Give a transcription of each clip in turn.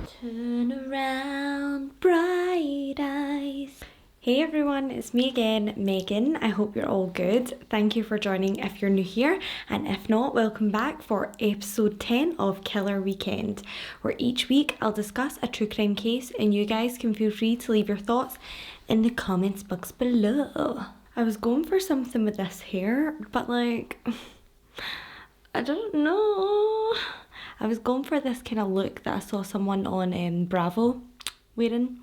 Turn around, bright eyes. Hey everyone, it's me again, Megan. I hope you're all good. Thank you for joining if you're new here, and if not, welcome back for episode 10 of Killer Weekend, where each week I'll discuss a true crime case and you guys can feel free to leave your thoughts in the comments box below. I was going for something with this hair, but I don't know. I was going for this kind of look that I saw someone on Bravo wearing.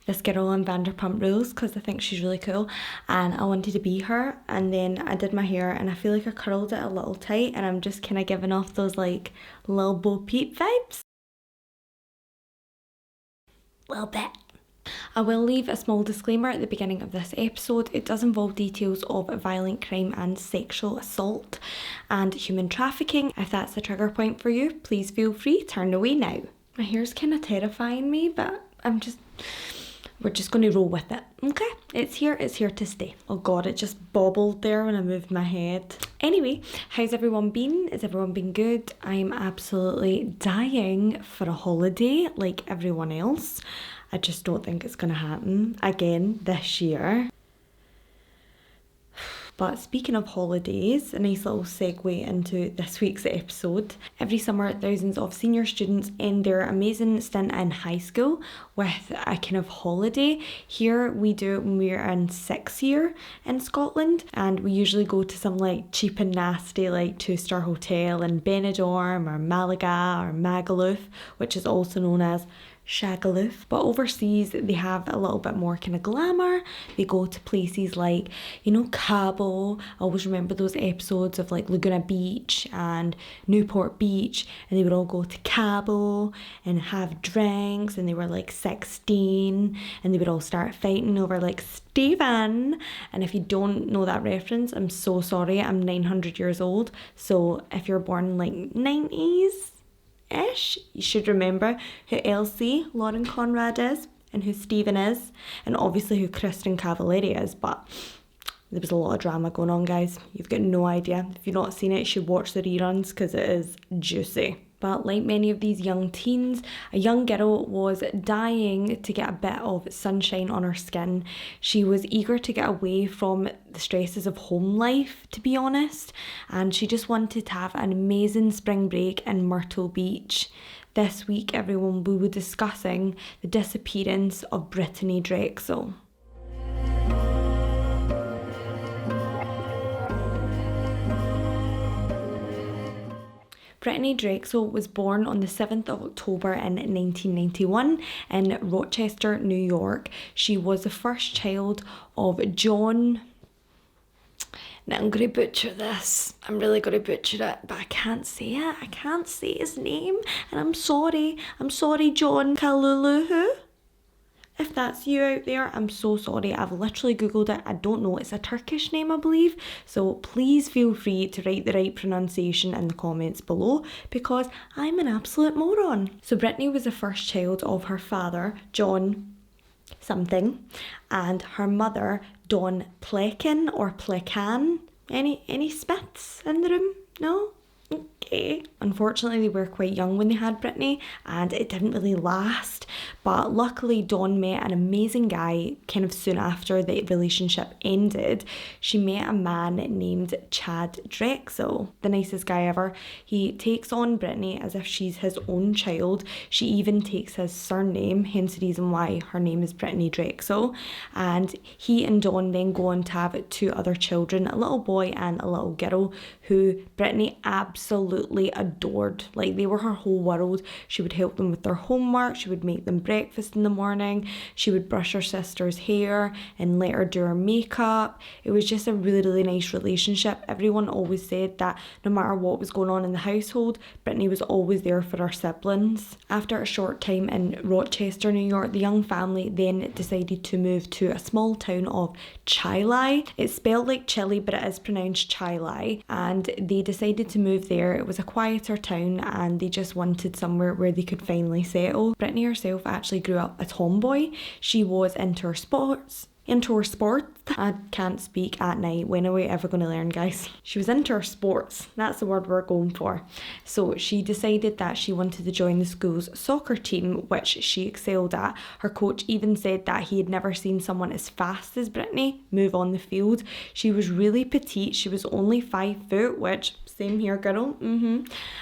This girl on Vanderpump Rules, because I think she's really cool, and I wanted to be her. And then I did my hair and I feel like I curled it a little tight, and I'm just kind of giving off those like Lil Bo Peep vibes. Little bit. I will leave a small disclaimer at the beginning of this episode. It does involve details of violent crime and sexual assault and human trafficking. If that's a trigger point for you, please feel free, turn away now. My hair's kind of terrifying me, but we're just going to roll with it, okay? It's here to stay. Oh God, it just bobbled there when I moved my head. Anyway, how's everyone been? Has everyone been good? I'm absolutely dying for a holiday like everyone else. I just don't think it's going to happen again this year. But speaking of holidays, a nice little segue into this week's episode. Every summer, thousands of senior students end their amazing stint in high school with a kind of holiday. Here we do it when we're in 6th year in Scotland, and we usually go to some like cheap and nasty like 2-star hotel in Benidorm or Malaga or Magaluf, which is also known as Shagaloof. But overseas they have a little bit more kind of glamour. They go to places like, Cabo. I always remember those episodes of like Laguna Beach and Newport Beach, and they would all go to Cabo and have drinks, and they were like 16 and they would all start fighting over like Stephen. And if you don't know that reference, I'm so sorry. I'm 900 years old, so if you're born like 90s ish, you should remember who Elsie, Lauren Conrad is, and who Stephen is, and obviously who Kristen Cavallari is. But there was a lot of drama going on, guys. You've got no idea. If you've not seen it, you should watch the reruns because it is juicy. But like many of these young teens, a young girl was dying to get a bit of sunshine on her skin. She was eager to get away from the stresses of home life, to be honest, and she just wanted to have an amazing spring break in Myrtle Beach. This week, everyone will be discussing the disappearance of Brittanee Drexel. Brittanee Drexel was born on the 7th of October in 1991 in Rochester, New York. She was the first child of John... Now I'm going to butcher this. I'm really going to butcher it, but I can't say it. I can't say his name, and I'm sorry. I'm sorry, John Kaluluhu. If that's you out there, I'm so sorry. I've literally Googled it. I don't know. It's a Turkish name, I believe. So please feel free to write the right pronunciation in the comments below, because I'm an absolute moron. So Brittanee was the first child of her father, John something, and her mother, Dawn Plekan or Plekan. Any Smiths in the room? No? Okay. Unfortunately, they were quite young when they had Brittanee, and it didn't really last. But luckily, Dawn met an amazing guy kind of soon after the relationship ended. She met a man named Chad Drexel, the nicest guy ever. He takes on Brittanee as if she's his own child. She even takes his surname, hence the reason why her name is Brittanee Drexel. And he and Dawn then go on to have 2 other children, a little boy and a little girl, who Brittanee absolutely adored. Like, they were her whole world. She would help them with their homework, she would make them breakfast in the morning, she would brush her sister's hair and let her do her makeup. It was just a really, really nice relationship. Everyone always said that no matter what was going on in the household, Brittanee was always there for her siblings. After a short time in Rochester, New York, the young family then decided to move to a small town of Chili. It's spelled like chili, but it is pronounced Chili, and they decided to move there. It was a quieter town, and they just wanted somewhere where they could finally settle. Brittanee herself actually grew up a tomboy. She was into her sports, into her sports. I can't speak at night. When are we ever going to learn, guys? She was into her sports. That's the word we're going for. So she decided that she wanted to join the school's soccer team, which she excelled at. Her coach even said that he had never seen someone as fast as Brittanee move on the field. She was really petite. She was only 5 foot, which same here, girl.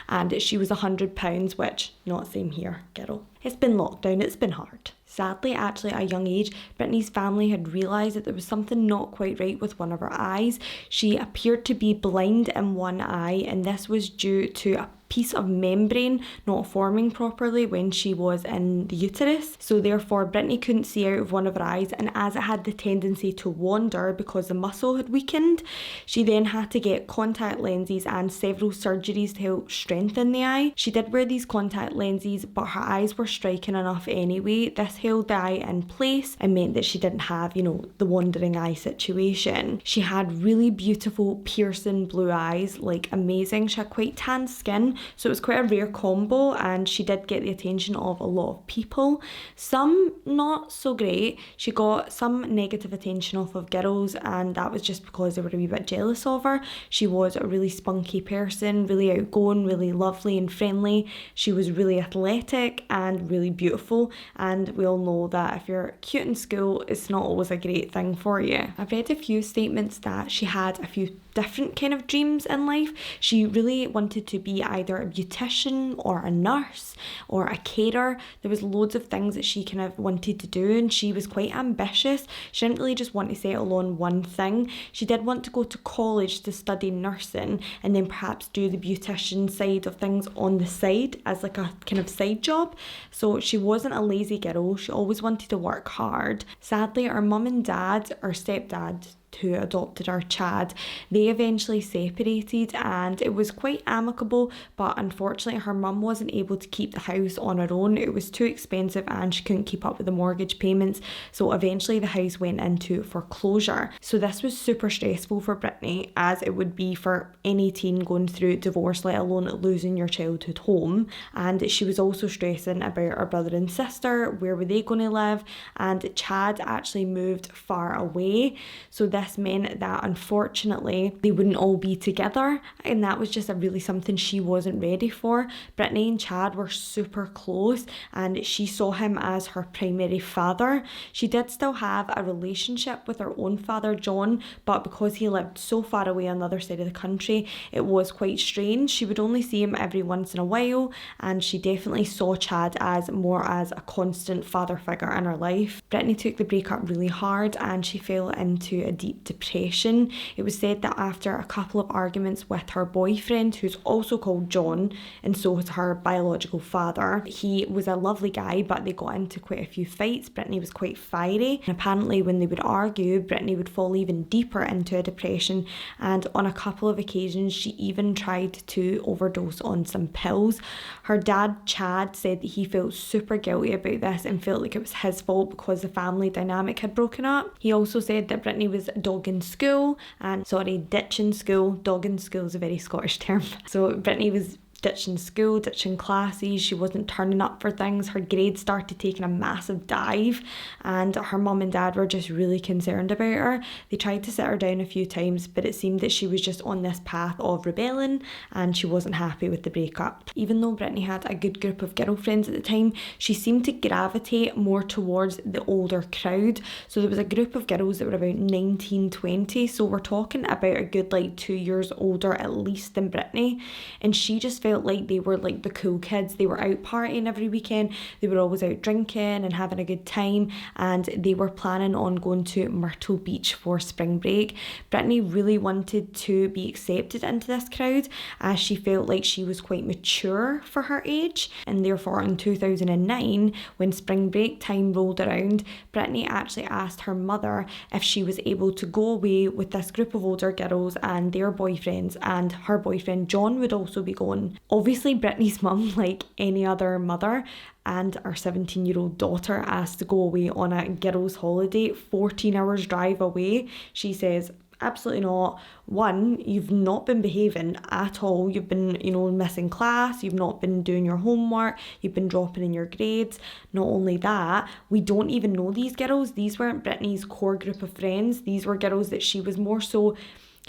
And she was 100 pounds, which not same here, girl. It's been lockdown. It's been hard. Sadly, actually, at a young age, Brittanee's family had realised that there was something not quite right with one of her eyes. She appeared to be blind in one eye, and this was due to a piece of membrane not forming properly when she was in the uterus. So therefore, Brittanee couldn't see out of one of her eyes, and as it had the tendency to wander because the muscle had weakened, she then had to get contact lenses and several surgeries to help strengthen the eye. She did wear these contact lenses, but her eyes were striking enough anyway. This held the eye in place and meant that she didn't have, the wandering eye situation. She had really beautiful piercing blue eyes, like amazing. She had quite tan skin, so it was quite a rare combo, and she did get the attention of a lot of people. Some not so great. She got some negative attention off of girls, and that was just because they were a wee bit jealous of her. She was a really spunky person, really outgoing, really lovely and friendly. She was really athletic and really beautiful, and we all know that if you're cute in school, it's not always a great thing for you. I've read a few statements that she had a few different kind of dreams in life. She really wanted to be either a beautician or a nurse or a carer. There was loads of things that she kind of wanted to do, and she was quite ambitious. She didn't really just want to settle on one thing. She did want to go to college to study nursing and then perhaps do the beautician side of things on the side as like a kind of side job. So she wasn't a lazy girl. She always wanted to work hard. Sadly, her mum and dad, or stepdad, who adopted her, Chad, they eventually separated, and it was quite amicable, but unfortunately her mum wasn't able to keep the house on her own. It was too expensive and she couldn't keep up with the mortgage payments, so eventually the house went into foreclosure. So this was super stressful for Brittanee, as it would be for any teen going through divorce, let alone losing your childhood home. And she was also stressing about her brother and sister. Where were they going to live? And Chad actually moved far away, so this meant that unfortunately they wouldn't all be together, and that was just really something she wasn't ready for. Brittanee and Chad were super close, and she saw him as her primary father. She did still have a relationship with her own father, John, but because he lived so far away on the other side of the country, it was quite strange. She would only see him every once in a while, and she definitely saw Chad as more as a constant father figure in her life. Brittanee took the breakup really hard, and she fell into a deep depression. It was said that after a couple of arguments with her boyfriend, who's also called John, and so is her biological father, he was a lovely guy, but they got into quite a few fights. Brittanee was quite fiery, and apparently when they would argue, Brittanee would fall even deeper into a depression, and on a couple of occasions she even tried to overdose on some pills. Her dad, Chad, said that he felt super guilty about this and felt like it was his fault because the family dynamic had broken up. He also said that Brittanee was dogging school, ditching school. Dogging school is a very Scottish term. So Brittanee was ditching school, ditching classes. She wasn't turning up for things. Her grades started taking a massive dive, and her mum and dad were just really concerned about her. They tried to sit her down a few times, but it seemed that she was just on this path of rebelling, and she wasn't happy with the breakup. Even though Brittanee had a good group of girlfriends at the time, she seemed to gravitate more towards the older crowd. So there was a group of girls that were about 19, 20, so we're talking about a good 2 years older at least than Brittanee, and she just felt like they were like the cool kids. They were out partying every weekend. They were always out drinking and having a good time, and they were planning on going to Myrtle Beach for spring break. Brittanee really wanted to be accepted into this crowd, as she felt like she was quite mature for her age, and therefore in 2009, when spring break time rolled around, Brittanee actually asked her mother if she was able to go away with this group of older girls and their boyfriends, and her boyfriend John would also be going. Obviously, Brittanee's mum, like any other mother, and our 17-year-old daughter asked to go away on a girls' holiday, 14 hours drive away. She says, Absolutely not. One, you've not been behaving at all. You've been, missing class. You've not been doing your homework. You've been dropping in your grades. Not only that, we don't even know these girls. These weren't Brittanie's core group of friends. These were girls that she was more so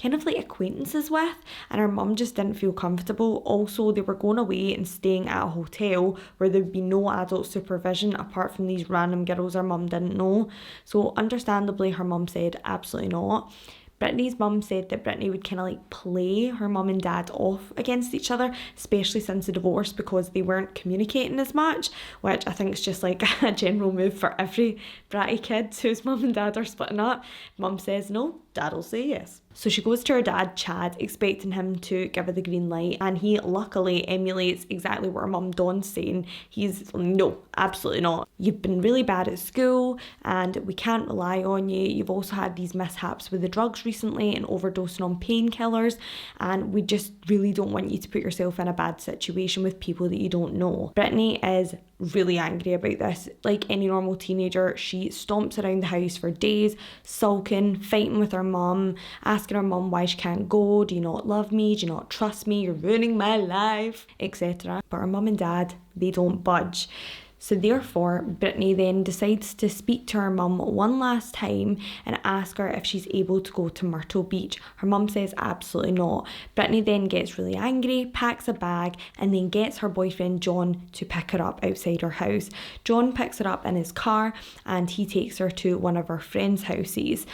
kind of like acquaintances with, and her mum just didn't feel comfortable. Also, they were going away and staying at a hotel where there'd be no adult supervision apart from these random girls her mum didn't know. So understandably, her mum said absolutely not. Brittanie's mum said that Brittanee would kind of like play her mum and dad off against each other, especially since the divorce, because they weren't communicating as much, which I think is just like a general move for every bratty kid whose mum and dad are splitting up. Mum says no, dad'll say yes. So she goes to her dad, Chad, expecting him to give her the green light, and he luckily emulates exactly what her mum Dawn's saying. He's, no, absolutely not. You've been really bad at school and we can't rely on you. You've also had these mishaps with the drugs recently and overdosing on painkillers, and we just really don't want you to put yourself in a bad situation with people that you don't know. Brittanee is really angry about this. Like any normal teenager, she stomps around the house for days, sulking, fighting with her mum, asking her mum why she can't go. Do you not love me? Do you not trust me? You're ruining my life, etc. But her mum and dad, they don't budge. So therefore, Brittanee then decides to speak to her mum one last time and ask her if she's able to go to Myrtle Beach. Her mum says absolutely not. Brittanee then gets really angry, packs a bag, and then gets her boyfriend John to pick her up outside her house. John picks her up in his car and he takes her to one of her friends' houses.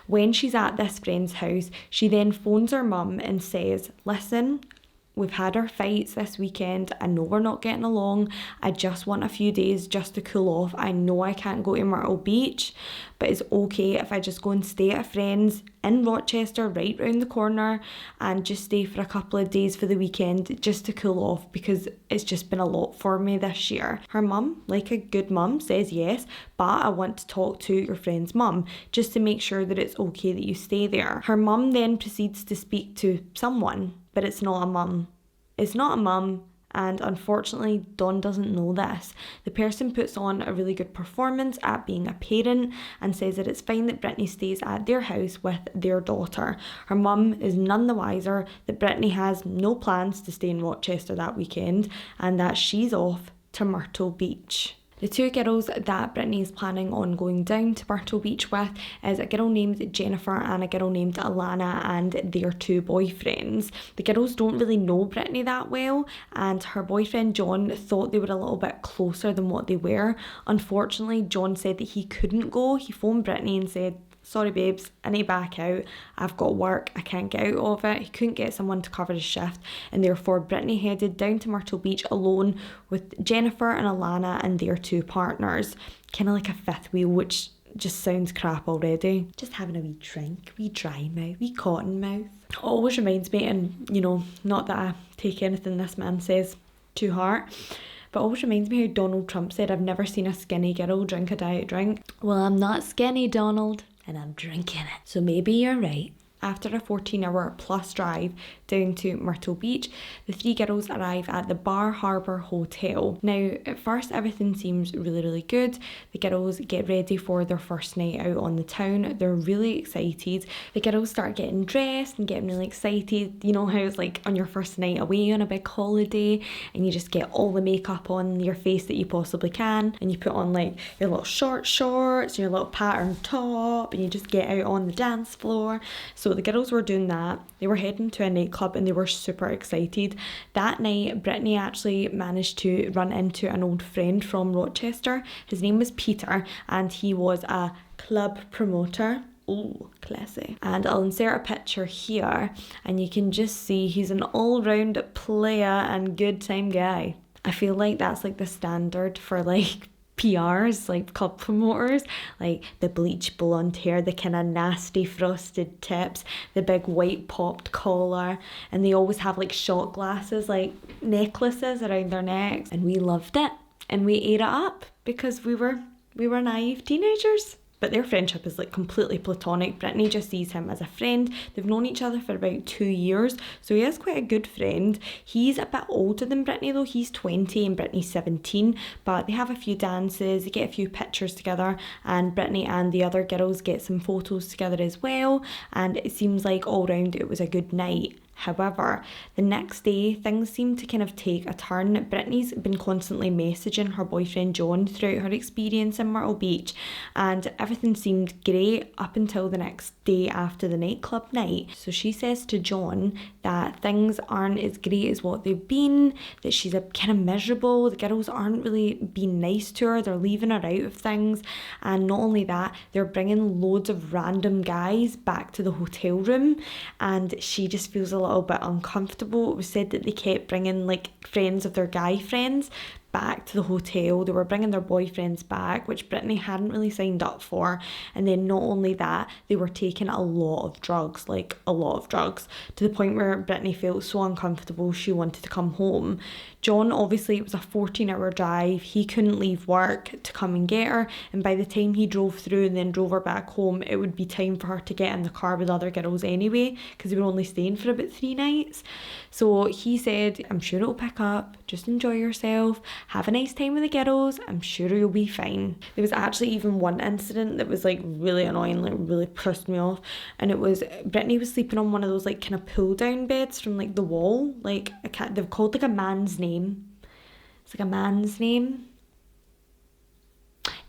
When she's at this friend's house, she then phones her mum and says, listen, we've had our fights this weekend. I know we're not getting along. I just want a few days just to cool off. I know I can't go to Myrtle Beach, but it's okay if I just go and stay at a friend's in Rochester right round the corner and just stay for a couple of days for the weekend just to cool off, because it's just been a lot for me this year. Her mum, like a good mum, says yes, but I want to talk to your friend's mum just to make sure that it's okay that you stay there. Her mum then proceeds to speak to someone, but it's not a mum. It's not a mum, and unfortunately Dawn doesn't know this. The person puts on a really good performance at being a parent and says that it's fine that Brittanee stays at their house with their daughter. Her mum is none the wiser that Brittanee has no plans to stay in Rochester that weekend and that she's off to Myrtle Beach. The two girls that Brittanee is planning on going down to Myrtle Beach with is a girl named Jennifer and a girl named Alana and their two boyfriends. The girls don't really know Brittanee that well, and her boyfriend John thought they were a little bit closer than what they were. Unfortunately, John said that he couldn't go. He phoned Brittanee and said, sorry babes, I need back out. I've got work, I can't get out of it. He couldn't get someone to cover his shift, and therefore Brittanee headed down to Myrtle Beach alone with Jennifer and Alana and their two partners. Kind of like a fifth wheel, which just sounds crap already. Just having a wee drink, wee dry mouth, wee cotton mouth. It always reminds me, and not that I take anything this man says to heart, but always reminds me how Donald Trump said, I've never seen a skinny girl drink a diet drink. Well, I'm not skinny, Donald, and I'm drinking it. So maybe you're right. After a 14-hour plus drive down to Myrtle Beach, the three girls arrive at the Bar Harbour Hotel. Now, at first, everything seems really, really good. The girls get ready for their first night out on the town. They're really excited. The girls start getting dressed and getting really excited. You know how it's like on your first night away on a big holiday and you just get all the makeup on your face that you possibly can, and you put on like your little short shorts and your little patterned top, and you just get out on the dance floor. So the girls were doing that. They were heading to a nightclub and they were super excited. That night, Brittanee actually managed to run into an old friend from Rochester. His name was Peter and he was a club promoter. Oh, classy. And I'll insert a picture here and you can just see he's an all-round player and good time guy. I feel like that's like the standard for like PRs, like club promoters, like the bleach blonde hair, the kind of nasty frosted tips, the big white popped collar, and they always have like shot glasses, like necklaces around their necks, and we loved it and we ate it up because we were naive teenagers. but their friendship is like completely platonic. Brittanee just sees him as a friend. They've known each other for about 2 years, so he is quite a good friend. He's a bit older than Brittanee though. He's 20 and Brittanee's 17, but they have a few dances, they get a few pictures together, and Brittanee and the other girls get some photos together as well, and it seems like all round it was a good night. However, the next day, things seem to kind of take a turn. Brittanee's been constantly messaging her boyfriend John throughout her experience in Myrtle Beach, and everything seemed great up until the next day after the nightclub night. So she says to John that things aren't as great as what they've been, that she's a kind of miserable, the girls aren't really being nice to her, they're leaving her out of things, and not only that, they're bringing loads of random guys back to the hotel room, and she just feels a little bit uncomfortable. It was said that they kept bringing like friends of their guy friends back to the hotel. They were bringing their boyfriends back, which Brittanee hadn't really signed up for. And then not only that, they were taking a lot of drugs, like a lot of drugs, to the point where Brittanee felt so uncomfortable she wanted to come home. John, obviously it was a 14-hour drive, he couldn't leave work to come and get her, and by the time he drove through and then drove her back home, it would be time for her to get in the car with other girls anyway, because they were only staying for about 3 nights. So he said, I'm sure it'll pick up, just enjoy yourself, have a nice time with the girls, I'm sure you'll be fine. There was actually even one incident that was like really annoying, like really pissed me off, and it was Brittanee was sleeping on one of those like kind of pull down beds from like the wall, like they've called like a man's name. It's like a man's name.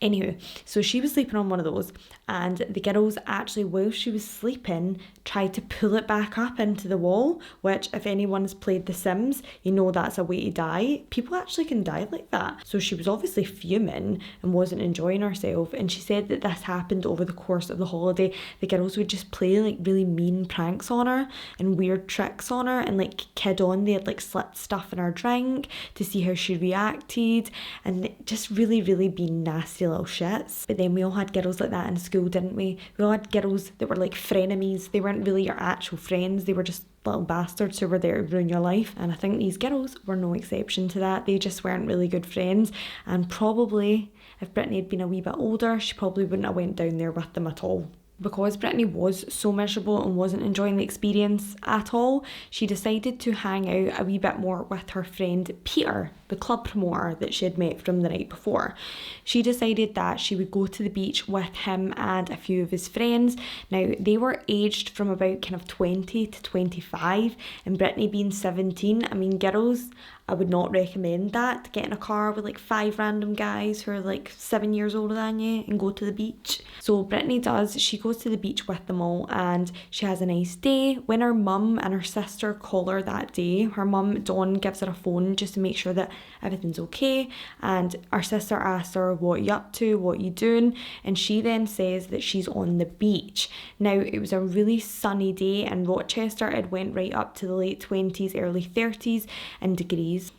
Anywho, so she was sleeping on one of those, and the girls actually, while she was sleeping, tried to pull it back up into the wall, which if anyone's played The Sims, you know that's a way to die. People actually can die like that. So she was obviously fuming and wasn't enjoying herself, and she said that this happened over the course of the holiday. The girls would just play like really mean pranks on her and weird tricks on her and like kid on. They had like slipped stuff in her drink to see how she reacted, and just really being nasty little shits. But then we all had girls like that in school, didn't we? We all had girls that were like frenemies. They weren't really your actual friends, they were just little bastards who were there to ruin your life. And I think these girls were no exception to that. They just weren't really good friends, and probably if Brittanee had been a wee bit older, she probably wouldn't have went down there with them at all. Because Brittanee was so miserable and wasn't enjoying the experience at all, she decided to hang out a wee bit more with her friend Peter, the club promoter that she had met from the night before. She decided that she would go to the beach with him and a few of his friends. Now, they were aged from about kind of 20 to 25, and Brittanee being 17, I mean, girls, I would not recommend that, to get in a car with like 5 random guys who are like 7 years older than you and go to the beach. So Brittanee does, she goes to the beach with them all, and she has a nice day. When her mum and her sister call her that day, her mum Dawn gives her a phone just to make sure that everything's okay, and our sister asks her, what are you up to, what are you doing, and she then says that she's on the beach. Now, it was a really sunny day in Rochester. It went right up to the late 20s, early 30s in degrees.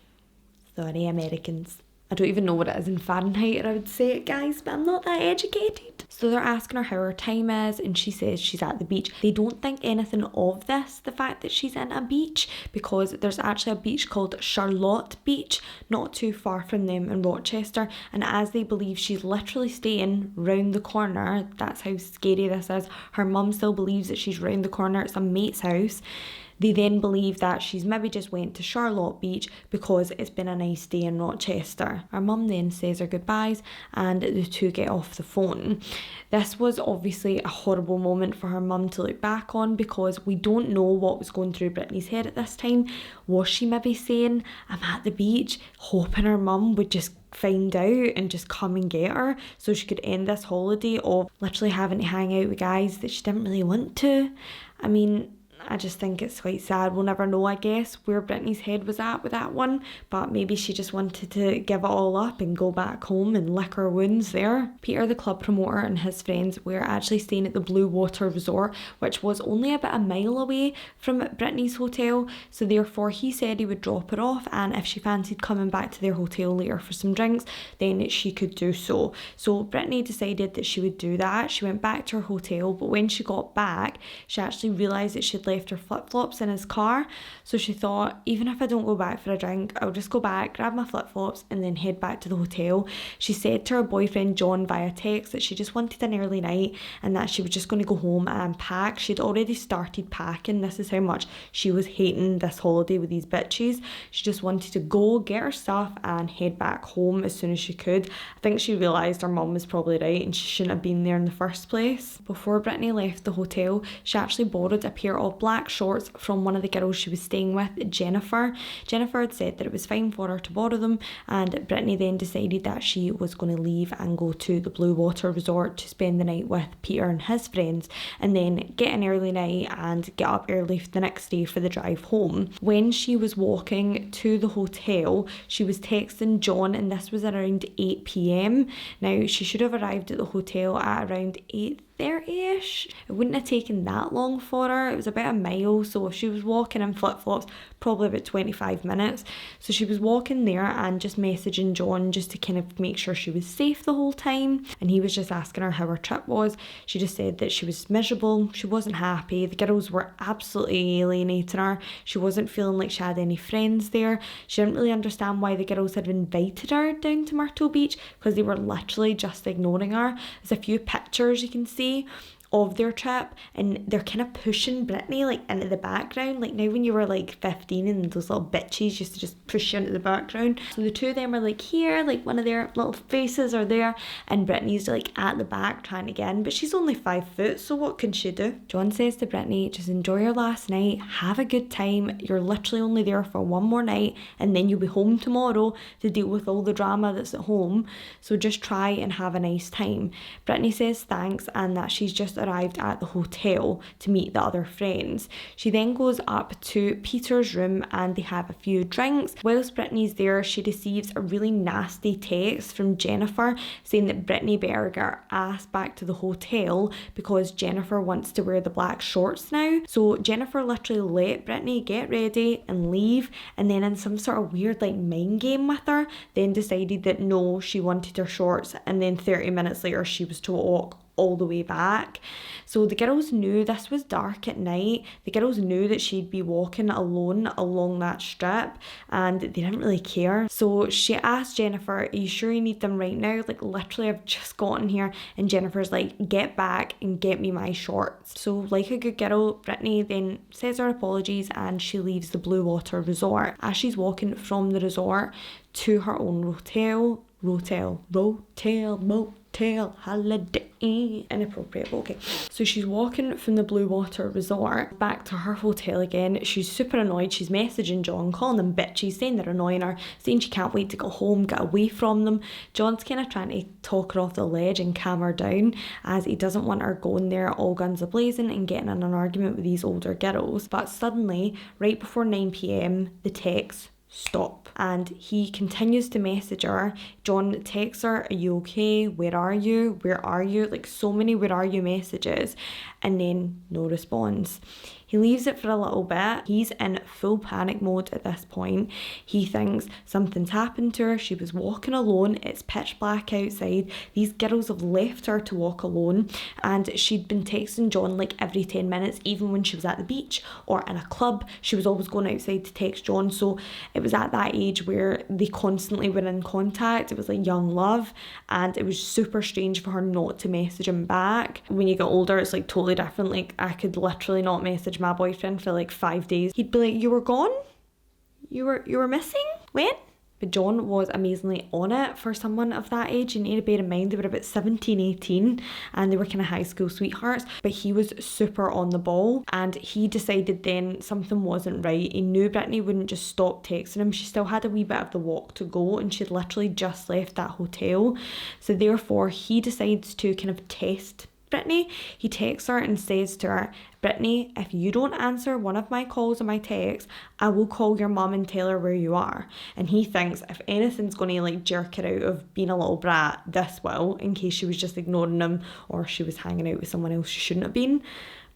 Sorry, Americans. I don't even know what it is in Fahrenheit, or I would say it, guys, but I'm not that educated. So they're asking her how her time is, and she says she's at the beach. They don't think anything of this, the fact that she's in a beach, because there's actually a beach called Charlotte Beach, not too far from them in Rochester, and as they believe she's literally staying round the corner, that's how scary this is. Her mum still believes that she's round the corner, it's a mate's house. They then believe that she's maybe just went to Charlotte Beach because it's been a nice day in Rochester. Our mum then says her goodbyes, and the two get off the phone. This was obviously a horrible moment for her mum to look back on, because we don't know what was going through Brittanee's head at this time. Was she maybe saying, I'm at the beach, hoping her mum would just find out and just come and get her so she could end this holiday of literally having to hang out with guys that she didn't really want to? I mean, I just think it's quite sad. We'll never know, I guess, where Brittanee's head was at with that one, but maybe she just wanted to give it all up and go back home and lick her wounds there. Peter, the club promoter, and his friends were actually staying at the Blue Water Resort, which was only about a mile away from Brittanee's hotel, so therefore he said he would drop her off, and if she fancied coming back to their hotel later for some drinks, then she could do so. So Brittanee decided that she would do that. She went back to her hotel, but when she got back, she actually realised that she'd left her flip-flops in his car. So she thought, even if I don't go back for a drink, I'll just go back, grab my flip-flops and then head back to the hotel. She said to her boyfriend John via text that she just wanted an early night and that she was just going to go home and pack. She'd already started packing. This is how much she was hating this holiday with these bitches. She just wanted to go, get her stuff and head back home as soon as she could. I think she realised her mum was probably right and she shouldn't have been there in the first place. Before Brittanee left the hotel, she actually borrowed a pair of black shorts from one of the girls she was staying with, Jennifer. Jennifer had said that it was fine for her to borrow them, and Brittanee then decided that she was going to leave and go to the Blue Water Resort to spend the night with Peter and his friends, and then get an early night and get up early for the next day for the drive home. When she was walking to the hotel, she was texting John, and this was around 8 p.m. Now, she should have arrived at the hotel at around 8:30ish. It wouldn't have taken that long for her. It was about a mile, so if she was walking in flip-flops, probably about 25 minutes. So she was walking there and just messaging John just to kind of make sure she was safe the whole time, and he was just asking her how her trip was. She just said that she was miserable, she wasn't happy, the girls were absolutely alienating her, she wasn't feeling like she had any friends there. She didn't really understand why the girls had invited her down to Myrtle Beach, because they were literally just ignoring her. There's a few pictures you can see of their trip, and they're kind of pushing Brittanee like into the background, like now when you were like 15 and those little bitches used to just push you into the background. So the two of them are like here, like one of their little faces are there, and Brittanee's like at the back trying to get in, but she's only 5 foot, so what can she do? John says to Brittanee, just enjoy your last night, have a good time, you're literally only there for one more night and then you'll be home tomorrow to deal with all the drama that's at home, so just try and have a nice time. Brittanee says thanks and that she's just arrived at the hotel to meet the other friends. She then goes up to Peter's room and they have a few drinks. Whilst Brittanee's there, she receives a really nasty text from Jennifer saying that Brittanee better get ass back to the hotel because Jennifer wants to wear the black shorts now. So Jennifer literally let Brittanee get ready and leave, and then in some sort of weird like mind game with her, then decided that no, she wanted her shorts, and then 30 minutes later she was to walk all the way back. So the girls knew this was dark at night. The girls knew that she'd be walking alone along that strip and they didn't really care. So she asked Jennifer, are you sure you need them right now? Like literally I've just gotten here. And Jennifer's like, get back and get me my shorts. So like a good girl, Brittanee then says her apologies and she leaves the Blue Water Resort. As she's walking from the resort to her own motel, holiday, inappropriate, okay. So she's walking from the Blue Water Resort back to her hotel again. She's super annoyed. She's messaging John, calling them bitches, saying they're annoying her, saying she can't wait to go home, get away from them. John's kind of trying to talk her off the ledge and calm her down, as he doesn't want her going there all guns a-blazing and getting in an argument with these older girls. But suddenly, right before 9 p.m, the text stop, and he continues to message her. John texts her, are you okay, where are you, like so many where are you messages, and then no response. He leaves it for a little bit. He's in full panic mode at this point. He thinks something's happened to her. She was walking alone. It's pitch black outside. These girls have left her to walk alone. And she'd been texting John like every 10 minutes, even when she was at the beach or in a club. She was always going outside to text John. So it was at that age where they constantly were in contact. It was like young love. And it was super strange for her not to message him back. When you get older, it's like totally different. Like I could literally not message my boyfriend for like 5 days. He'd be like, you were gone? You were missing? When? But John was amazingly on it for someone of that age. You need to bear in mind they were about 17, 18 and they were kind of high school sweethearts, but he was super on the ball, and he decided then something wasn't right. He knew Brittanee wouldn't just stop texting him. She still had a wee bit of the walk to go and she'd literally just left that hotel. So therefore he decides to kind of test Brittanee. He texts her and says to her, Brittanee, if you don't answer one of my calls or my texts, I will call your mum and tell her where you are. And he thinks if anything's going to like jerk her out of being a little brat, this will, in case she was just ignoring him or she was hanging out with someone else she shouldn't have been.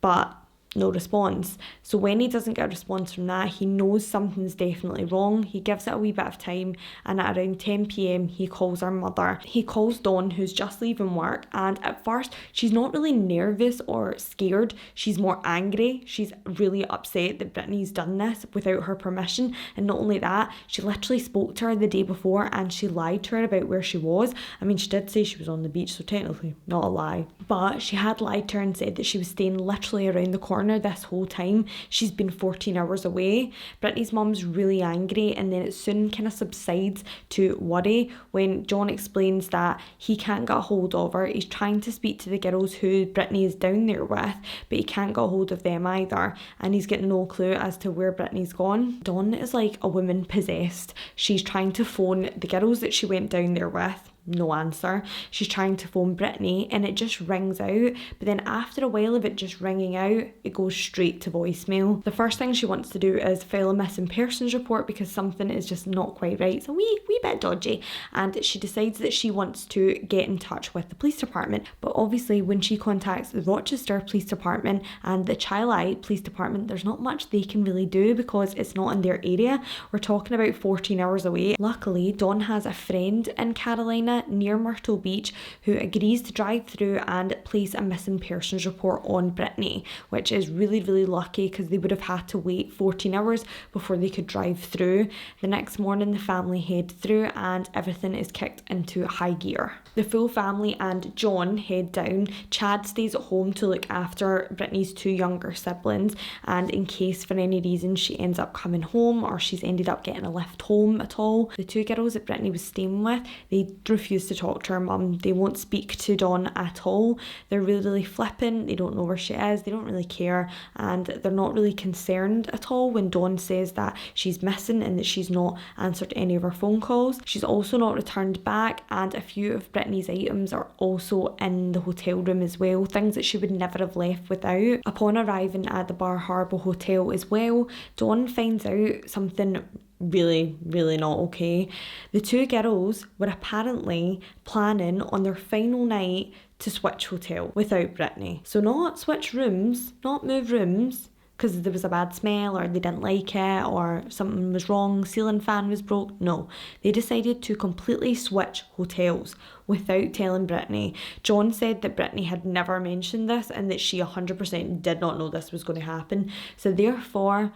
But no response. So when he doesn't get a response from that, he knows something's definitely wrong. He gives it a wee bit of time, and at around 10 p.m. he calls her mother. He calls Dawn, who's just leaving work, and at first she's not really nervous or scared. She's more angry. She's really upset that Brittanee's done this without her permission, and not only that, she literally spoke to her the day before and she lied to her about where she was. I mean, she did say she was on the beach, so technically not a lie, but she had lied to her and said that she was staying literally around the corner this whole time. She's been 14 hours away. Brittanee's mum's really angry, and then it soon kind of subsides to worry when John explains that he can't get a hold of her. He's trying to speak to the girls who Brittanee is down there with, but he can't get a hold of them either, and he's getting no clue as to where Brittanee's gone. Dawn is like a woman possessed. She's trying to phone the girls that she went down there with. No answer. She's trying to phone Brittanee and it just rings out, but then after a while of it just ringing out, it goes straight to voicemail. The first thing she wants to do is file a missing persons report because something is just not quite right. It's a wee bit dodgy, and she decides that she wants to get in touch with the police department. But obviously when she contacts the Rochester Police Department and the Chilliwack Police Department, there's not much they can really do because it's not in their area. We're talking about 14 hours away. Luckily, Dawn has a friend in Carolina near Myrtle Beach who agrees to drive through and place a missing persons report on Brittanee, which is really, really lucky because they would have had to wait 14 hours before they could drive through. The next morning the family head through and everything is kicked into high gear. The full family and John head down. Chad stays at home to look after Brittanee's two younger siblings, and in case for any reason she ends up coming home or she's ended up getting a lift home at all, the two girls that Brittanee was staying with, they refuse to talk to her mum. They won't speak to Dawn at all. They're really, really flippant. They don't know where she is. They don't really care, and they're not really concerned at all when Dawn says that she's missing and that she's not answered any of her phone calls. She's also not returned back, and a few of Brittanee's items are also in the hotel room as well, things that she would never have left without. Upon arriving at the Bar Harbour Hotel as well, Dawn finds out something really, really not okay. The two girls were apparently planning on their final night to switch hotel without Brittanee. So not switch rooms, not move rooms because there was a bad smell or they didn't like it or something was wrong, ceiling fan was broke. No, they decided to completely switch hotels without telling Brittanee. John said that Brittanee had never mentioned this and that she 100% did not know this was going to happen. So therefore,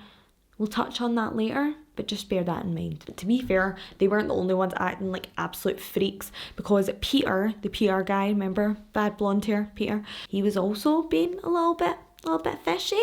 we'll touch on that later, but just bear that in mind. But to be fair, they weren't the only ones acting like absolute freaks, because Peter, the PR guy, remember, bad blonde hair Peter, he was also being a little bit fishy.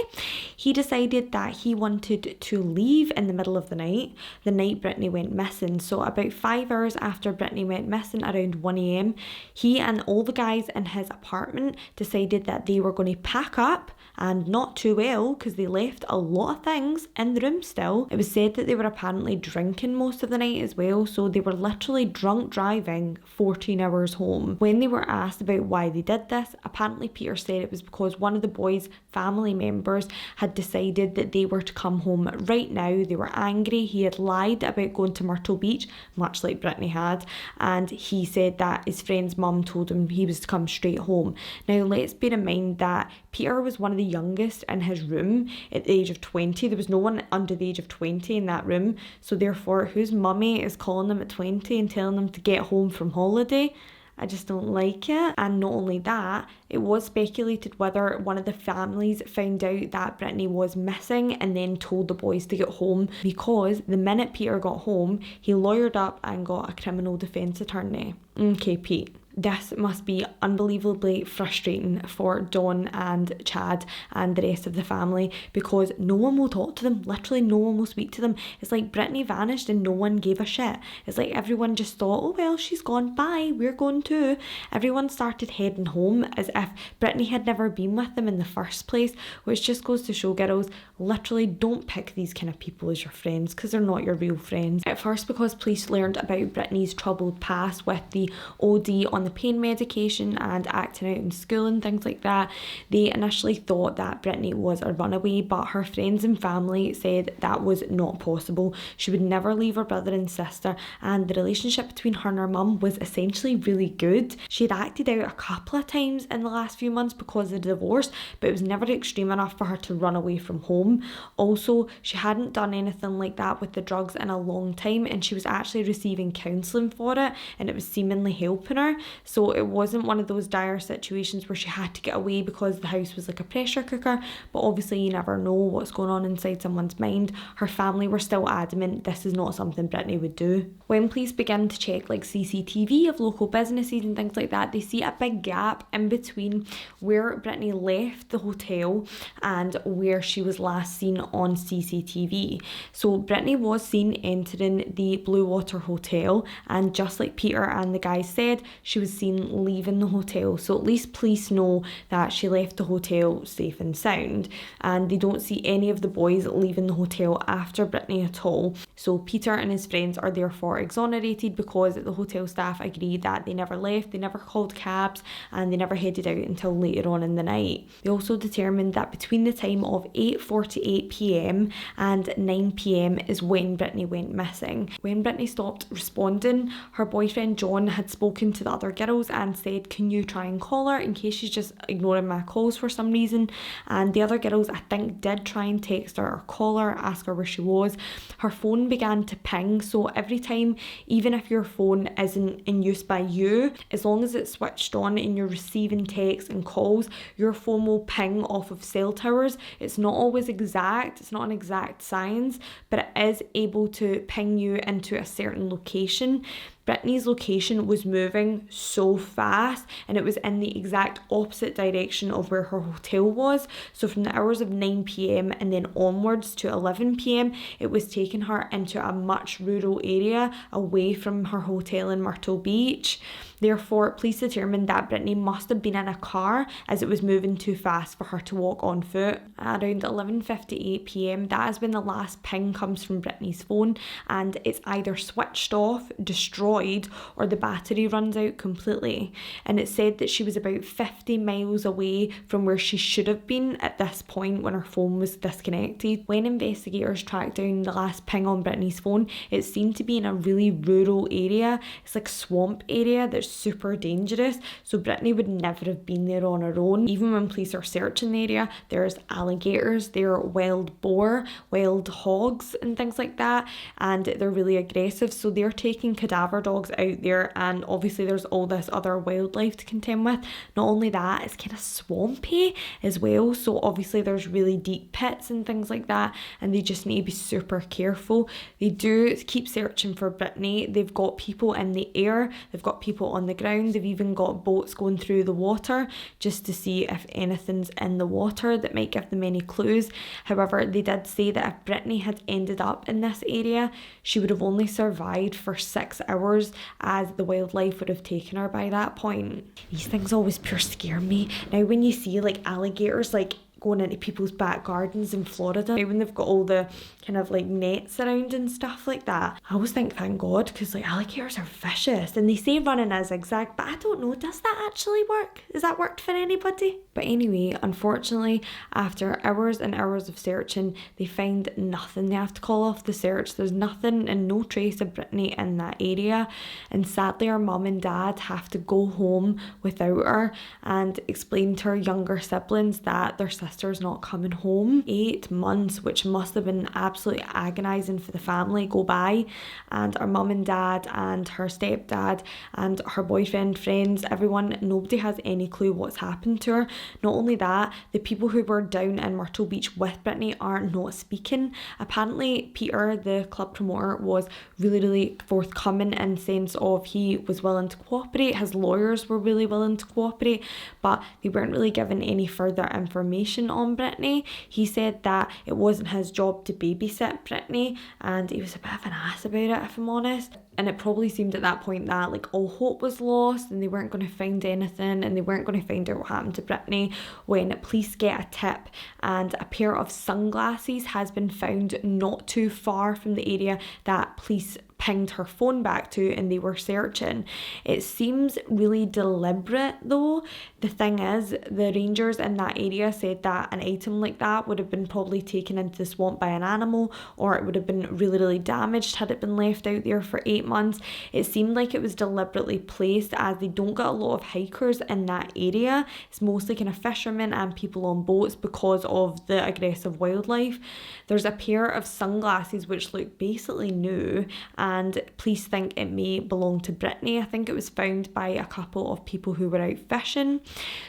He decided that he wanted to leave in the middle of the night Brittanee went missing. So about 5 hours after Brittanee went missing, around 1 a.m, he and all the guys in his apartment decided that they were going to pack up, and not too well because they left a lot of things in the room still. It was said that they were apparently drinking most of the night as well, so they were literally drunk driving 14 hours home. When they were asked about why they did this, apparently Peter said it was because one of the boys' family members had decided that they were to come home right now. They were angry. He had lied about going to Myrtle Beach, much like Brittanee had, and he said that his friend's mum told him he was to come straight home. Now let's bear in mind that Peter was one of the youngest in his room at the age of 20. There was no one under the age of 20 in that room, so therefore whose mummy is calling them at 20 and telling them to get home from holiday? I just don't like it. And not only that, it was speculated whether one of the families found out that Brittanee was missing and then told the boys to get home, because the minute Peter got home, he lawyered up and got a criminal defence attorney. Okay, Pete. This must be unbelievably frustrating for Dawn and Chad and the rest of the family, because no one will talk to them. Literally no one will speak to them. It's like Brittanee vanished and no one gave a shit. It's like everyone just thought, oh well, she's gone, bye, we're going too. Everyone started heading home as if Brittanee had never been with them in the first place, which just goes to show, girls, literally don't pick these kind of people as your friends, because they're not your real friends. At first, because police learned about Brittanee's troubled past with the OD on the pain medication and acting out in school and things like that. They initially thought that Brittanee was a runaway, but her friends and family said that was not possible. She would never leave her brother and sister, and the relationship between her and her mum was essentially really good. She had acted out a couple of times in the last few months because of the divorce, but it was never extreme enough for her to run away from home. Also, she hadn't done anything like that with the drugs in a long time, and she was actually receiving counselling for it, and it was seemingly helping her. So it wasn't one of those dire situations where she had to get away because the house was like a pressure cooker, but obviously you never know what's going on inside someone's mind. Her family were still adamant this is not something Brittanee would do. When police begin to check like CCTV of local businesses and things like that, they see a big gap in between where Brittanee left the hotel and where she was last seen on CCTV. So Brittanee was seen entering the Blue Water Hotel, and just like Peter and the guys said, she was seen leaving the hotel. So at least police know that she left the hotel safe and sound, and they don't see any of the boys leaving the hotel after Brittanee at all. So Peter and his friends are therefore exonerated because the hotel staff agreed that they never left, they never called cabs, and they never headed out until later on in the night. They also determined that between the time of 8:48 p.m. and 9 p.m. is when Brittanee went missing. When Brittanee stopped responding, her boyfriend John had spoken to the other girls and said, can you try and call her in case she's just ignoring my calls for some reason? And the other girls, I think, did try and text her or call her, ask her where she was. Her phone began to ping, so every time, even if your phone isn't in use by you, as long as it's switched on and you're receiving texts and calls, your phone will ping off of cell towers. It's not always exact, it's not an exact science, but it is able to ping you into a certain location. Brittanee's location was moving so fast, and it was in the exact opposite direction of where her hotel was. So from the hours of 9 p.m. and then onwards to 11 p.m, it was taking her into a much rural area away from her hotel in Myrtle Beach. Therefore, police determined that Brittanee must have been in a car as it was moving too fast for her to walk on foot. At around 11:58 p.m, that is when the last ping comes from Brittanee's phone, and it's either switched off, destroyed, or the battery runs out completely. And it said that she was about 50 miles away from where she should have been at this point when her phone was disconnected. When investigators tracked down the last ping on Brittanee's phone, it seemed to be in a really rural area. It's like swamp area that's super dangerous, so Brittanee would never have been there on her own. Even when police are searching the area, there's alligators, there are wild boar, wild hogs and things like that, and they're really aggressive, so they're taking cadaver dogs out there, and obviously there's all this other wildlife to contend with. Not only that, it's kind of swampy as well, so obviously there's really deep pits and things like that, and they just need to be super careful. They do keep searching for Brittanee. They've got people in the air, they've got people on the ground, they've even got boats going through the water just to see if anything's in the water that might give them any clues. However, they did say that if Brittanee had ended up in this area, she would have only survived for 6 hours, as the wildlife would have taken her by that point. These things always pure scare me. Now when you see like alligators like going into people's back gardens in Florida, when they've got all the kind of like nets around and stuff like that, I always think thank God, because like alligators are vicious, and they say running a zigzag, but I don't know, does that actually work? Has that worked for anybody? But anyway, unfortunately, after hours and hours of searching, they find nothing. They have to call off the search. There's nothing and no trace of Brittanee in that area, and sadly her mum and dad have to go home without her and explain to her younger siblings that their sister's not coming home. 8 months, which must have been absolutely agonising for the family, go by, and our mum and dad and her stepdad and her boyfriend, friends, everyone, nobody has any clue what's happened to her. Not only that, the people who were down in Myrtle Beach with Brittanee are not speaking. Apparently Peter, the club promoter, was really forthcoming in the sense of he was willing to cooperate, his lawyers were really willing to cooperate, but they weren't really given any further information on Brittanee. He said that it wasn't his job to babysit Brittanee, and he was a bit of an ass about it, if I'm honest. And it probably seemed at that point that like all hope was lost and they weren't going to find anything and they weren't going to find out what happened to Brittanee, when police get a tip and a pair of sunglasses has been found not too far from the area that police pinged her phone back to and they were searching. It seems really deliberate though. The thing is, the rangers in that area said that an item like that would have been probably taken into the swamp by an animal, or it would have been really, really damaged had it been left out there for 8 months. It seemed like it was deliberately placed as they don't get a lot of hikers in that area. It's mostly kind of fishermen and people on boats because of the aggressive wildlife. There's a pair of sunglasses which look basically new, and police think it may belong to Brittanee. I think it was found by a couple of people who were out fishing.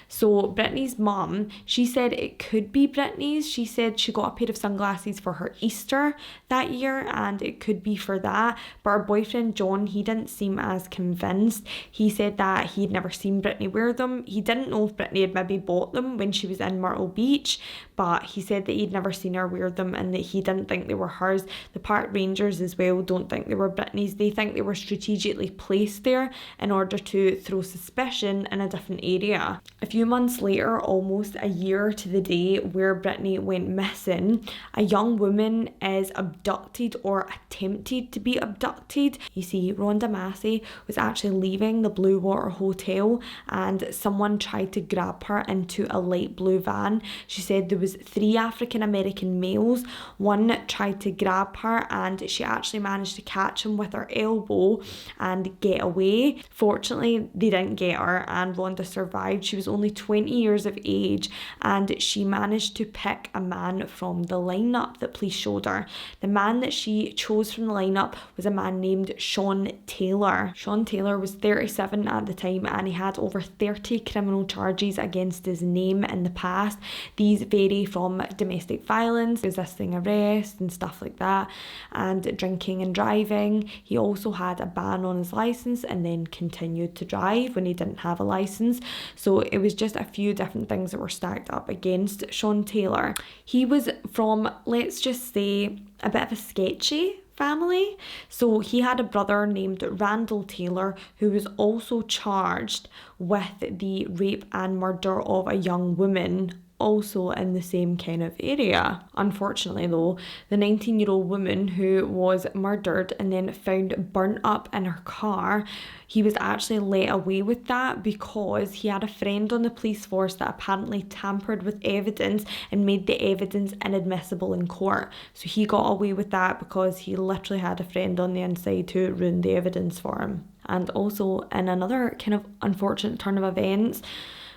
So Brittanee's mum, she said it could be Brittanee's. She said she got a pair of sunglasses for her Easter that year and it could be for that. But her boyfriend John, he didn't seem as convinced. He said that he'd never seen Brittanee wear them. He didn't know if Brittanee had maybe bought them when she was in Myrtle Beach, but he said that he'd never seen her wear them and that he didn't think they were hers. The park rangers as well don't think they were Brittanee's. They think they were strategically placed there in order to throw suspicion in a different area. A few months later, almost a year to the day where Brittanee went missing, a young woman is abducted or attempted to be abducted. You see, Rhonda Massey was actually leaving the Blue Water Hotel and someone tried to grab her into a light blue van. She said there was 3 African American males. One tried to grab her and she actually managed to catch him with her elbow and get away. Fortunately, they didn't get her and Rhonda survived. She was only 20 years of age and she managed to pick a man from the lineup that police showed her. The man that she chose from the lineup was a man named Sean Taylor. Sean Taylor was 37 at the time and he had over 30 criminal charges against his name in the past. These vary from domestic violence, resisting arrest and stuff like that, and drinking and driving. He also had a ban on his license and then continued to drive when he didn't have a license. So it was just a few different things that were stacked up against Sean Taylor. He was from, let's just say, a bit of a sketchy family. So he had a brother named Randall Taylor who was also charged with the rape and murder of a young woman also in the same kind of area. Unfortunately though, the 19-year-old woman who was murdered and then found burnt up in her car, he was actually let away with that because he had a friend on the police force that apparently tampered with evidence and made the evidence inadmissible in court. So he got away with that because he literally had a friend on the inside who ruined the evidence for him. And also, in another kind of unfortunate turn of events,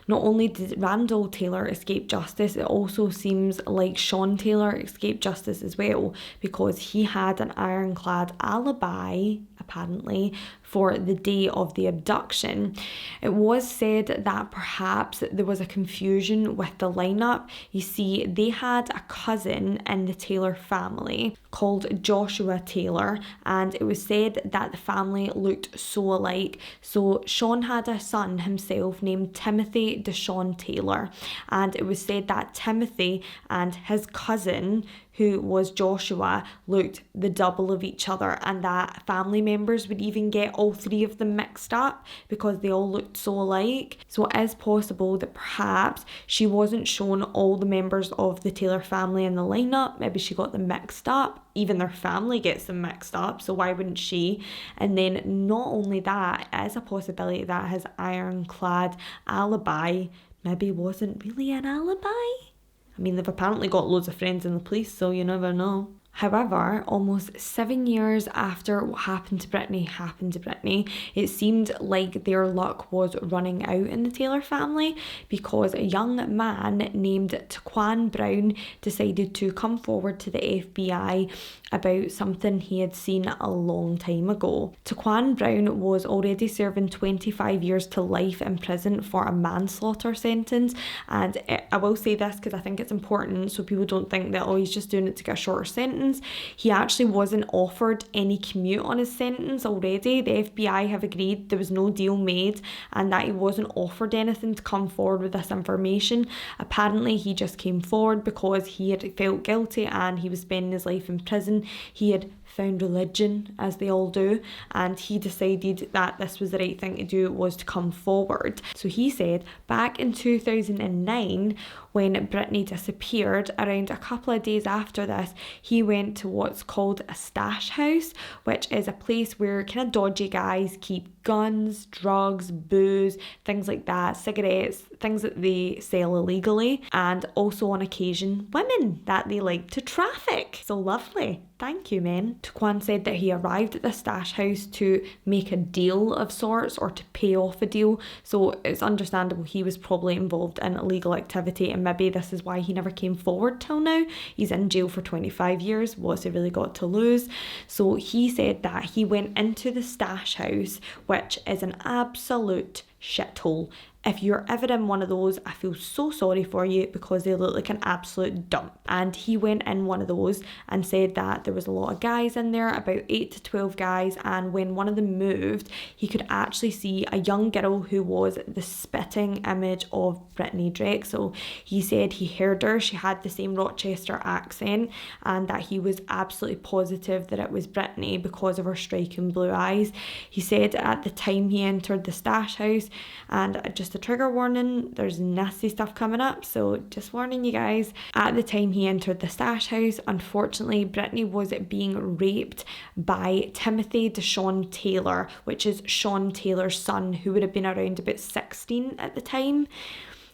not only did Randall Taylor escape justice, it also seems like Sean Taylor escaped justice as well because he had an ironclad alibi, apparently, for the day of the abduction. It was said that perhaps there was a confusion with the lineup. You see, they had a cousin in the Taylor family called Joshua Taylor, and it was said that the family looked so alike. So Sean had a son himself named Timothy Deshaun Taylor, and it was said that Timothy and his cousin, who was Joshua, looked the double of each other, and that family members would even get all 3 of them mixed up because they all looked so alike. So it is possible that perhaps she wasn't shown all the members of the Taylor family in the lineup. Maybe she got them mixed up. Even their family gets them mixed up, so why wouldn't she? And then not only that, it is a possibility that his ironclad alibi maybe wasn't really an alibi. I mean, they've apparently got loads of friends in the police, so you never know. However, almost 7 years after what happened to Brittanee, it seemed like their luck was running out in the Taylor family because a young man named Taquan Brown decided to come forward to the FBI about something he had seen a long time ago. Taquan Brown was already serving 25 years to life in prison for a manslaughter sentence, and I will say this because I think it's important so people don't think that, oh, he's just doing it to get a shorter sentence. He actually wasn't offered any commute on his sentence already. The FBI have agreed there was no deal made and that he wasn't offered anything to come forward with this information. Apparently he just came forward because he had felt guilty and he was spending his life in prison. He had found religion, as they all do, and he decided that this was the right thing to do, was to come forward. So he said back in 2009, when Brittanee disappeared, around a couple of days after this, he went to what's called a stash house, which is a place where kind of dodgy guys keep guns, drugs, booze, things like that, cigarettes, things that they sell illegally, and also on occasion women that they like to traffic. So lovely. Thank you, men. Tuquan said that he arrived at the stash house to make a deal of sorts, or to pay off a deal. So it's understandable he was probably involved in illegal activity, and maybe this is why he never came forward till now. He's in jail for 25 years. What's he really got to lose? So he said that he went into the stash house, which is an absolute shithole. If you're ever in one of those, I feel so sorry for you, because they look like an absolute dump. And he went in one of those and said that there was a lot of guys in there, about 8 to 12 guys, and when one of them moved, he could actually see a young girl who was the spitting image of Brittanee Drexel. He said he heard her, she had the same Rochester accent, and that he was absolutely positive that it was Brittanee because of her striking blue eyes. He said at the time he entered the stash house, and just a trigger warning, there's nasty stuff coming up, so just warning you guys. At the time he entered the stash house, unfortunately, Brittanee was being raped by Timothy Deshaun Taylor, which is Sean Taylor's son, who would have been around about 16 at the time.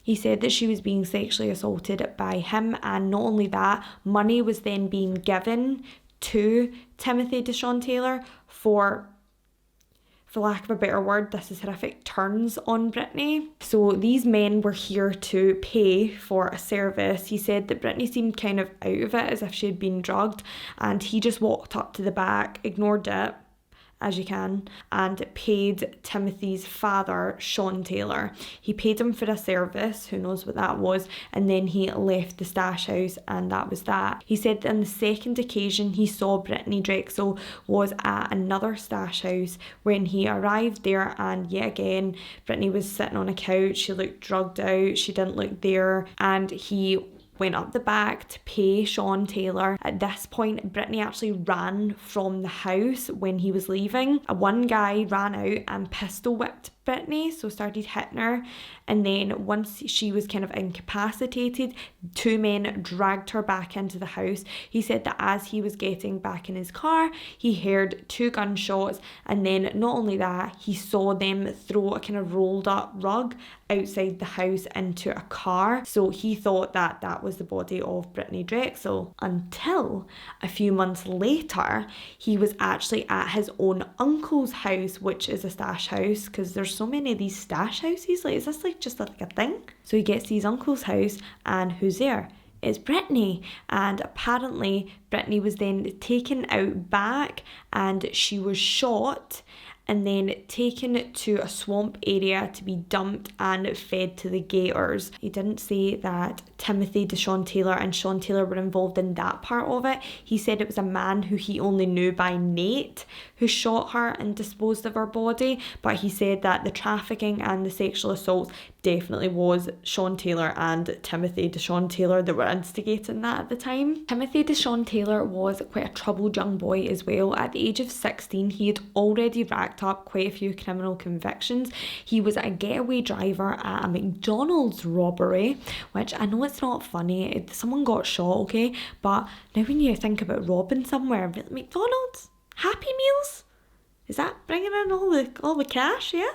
He said that she was being sexually assaulted by him, and not only that, money was then being given to Timothy Deshaun Taylor for lack of a better word, this is horrific, turns on Brittanee. So these men were here to pay for a service. He said that Brittanee seemed kind of out of it, as if she had been drugged, and he just walked up to the back, ignored it, as you can, and paid Timothy's father, Sean Taylor. He paid him for a service, who knows what that was, and then he left the stash house, and that was that. He said that on the second occasion he saw Brittanee Drexel was at another stash house when he arrived there, and yet again Brittanee was sitting on a couch, she looked drugged out, she didn't look there, and he went up the back to pay Sean Taylor. At this point, Brittanee actually ran from the house when he was leaving. One guy ran out and pistol whipped Brittanee, so started hitting her, and then once she was kind of incapacitated, two men dragged her back into the house. He said that as he was getting back in his car, he heard 2 gunshots, and then not only that, he saw them throw a kind of rolled up rug outside the house into a car. So he thought that that was the body of Brittanee Drexel, until a few months later he was actually at his own uncle's house, which is a stash house, because there's so many of these stash houses. Like, is this like just like a thing? So he gets to his uncle's house, and who's there? It's Brittanee. And apparently Brittanee was then taken out back, and she was shot and then taken to a swamp area to be dumped and fed to the gators. He didn't say that Timothy Deshaun Taylor and Sean Taylor were involved in that part of it. He said it was a man who he only knew by Nate who shot her and disposed of her body, but he said that the trafficking and the sexual assaults definitely was Sean Taylor and Timothy Deshaun Taylor that were instigating that at the time. Timothy Deshaun Taylor was quite a troubled young boy as well. At the age of 16, he had already racked up quite a few criminal convictions. He was a getaway driver at a McDonald's robbery, which I know it's not funny, someone got shot, okay, but now when you think about robbing somewhere, McDonald's, Happy Meals, is that bringing in all the cash? Yeah.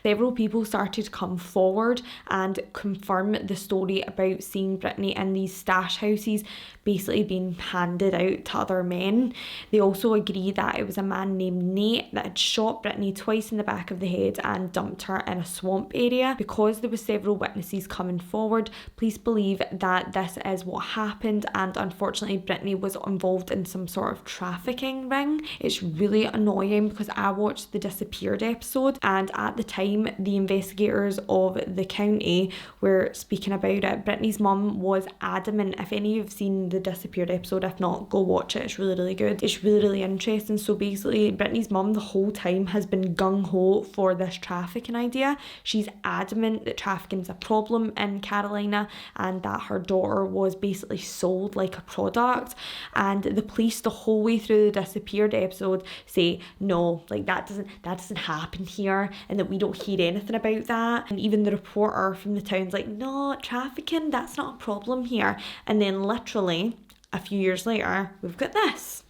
Several people started to come forward and confirm the story about seeing Brittanee in these stash houses basically being handed out to other men. They also agree that it was a man named Nate that had shot Brittanee twice in the back of the head and dumped her in a swamp area. Because there were several witnesses coming forward, police believe that this is what happened, and unfortunately Brittanee was involved in some sort of trafficking ring. It's really annoying because I watched the Disappeared episode, and at the time time the investigators of the county were speaking about it, Brittanee's mum was adamant. If any of you have seen the Disappeared episode, if not, go watch it. It's really, really good. It's really, really interesting. So basically, Brittanee's mum the whole time has been gung-ho for this trafficking idea. She's adamant that trafficking is a problem in Carolina and that her daughter was basically sold like a product. And the police the whole way through the Disappeared episode say, no, like that doesn't happen here, and that we don't hear anything about that. And even the reporter from the town's like, no, trafficking, that's not a problem here. And then literally a few years later, we've got this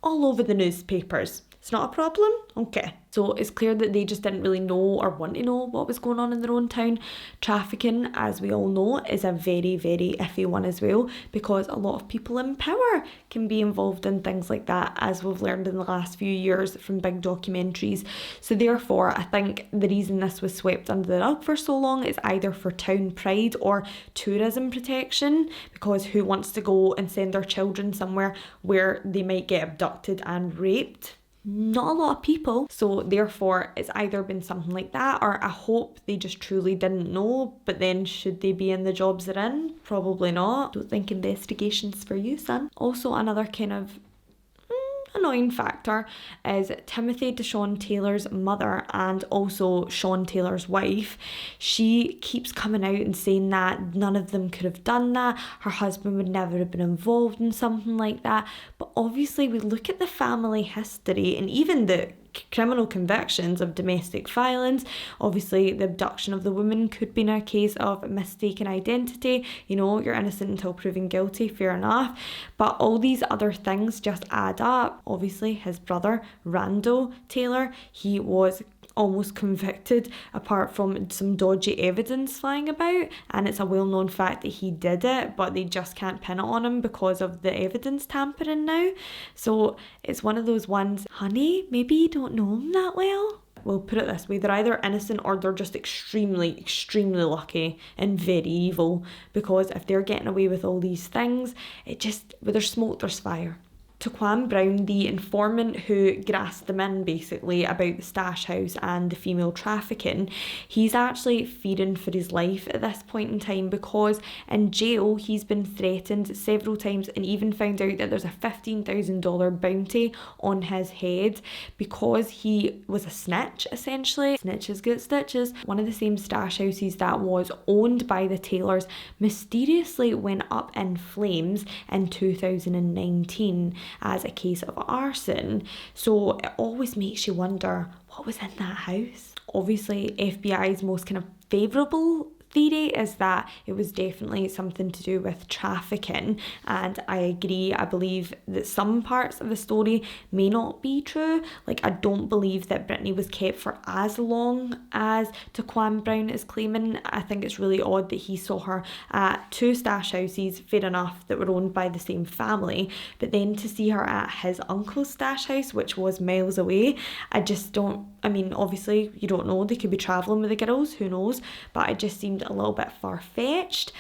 all over the newspapers. It's not a problem? Okay. So it's clear that they just didn't really know or want to know what was going on in their own town. Trafficking, as we all know, is a very, very iffy one as well, because a lot of people in power can be involved in things like that, as we've learned in the last few years from big documentaries. So therefore, I think the reason this was swept under the rug for so long is either for town pride or tourism protection, because who wants to go and send their children somewhere where they might get abducted and raped? Not a lot of people. So therefore it's either been something like that, or I hope they just truly didn't know, but then should they be in the jobs they're in? Probably not. Don't think investigations for you, son. Also, another kind of annoying factor is Timothy Deshaun Taylor's mother and also Sean Taylor's wife. She keeps coming out and saying that none of them could have done that. Her husband would never have been involved in something like that. But obviously we look at the family history and even the criminal convictions of domestic violence. Obviously the abduction of the woman could be in a case of mistaken identity. You know, you're innocent until proven guilty, fair enough. But all these other things just add up. Obviously his brother, Randall Taylor, he was almost convicted apart from some dodgy evidence flying about, and it's a well-known fact that he did it, but they just can't pin it on him because of the evidence tampering now. So it's one of those ones, honey, maybe you don't know him that well. We'll put it this way, they're either innocent or they're just extremely, extremely lucky and very evil, because if they're getting away with all these things, it just, where there's smoke, there's fire. Taquan Brown, the informant who grassed them in basically about the stash house and the female trafficking, he's actually fearing for his life at this point in time, because in jail he's been threatened several times and even found out that there's a $15,000 bounty on his head because he was a snitch, essentially. Snitches get stitches. One of the same stash houses that was owned by the Taylors mysteriously went up in flames in 2019 as a case of arson. So it always makes you wonder what was in that house. Obviously FBI's most kind of favourable theory is that it was definitely something to do with trafficking, and I agree. I believe that some parts of the story may not be true. Like, I don't believe that Brittanee was kept for as long as Taquan Brown is claiming. I think it's really odd that he saw her at two stash houses, fair enough, that were owned by the same family, but then to see her at his uncle's stash house, which was miles away, I just don't, I mean, obviously you don't know, they could be travelling with the girls, who knows, but it just seemed a little bit far-fetched.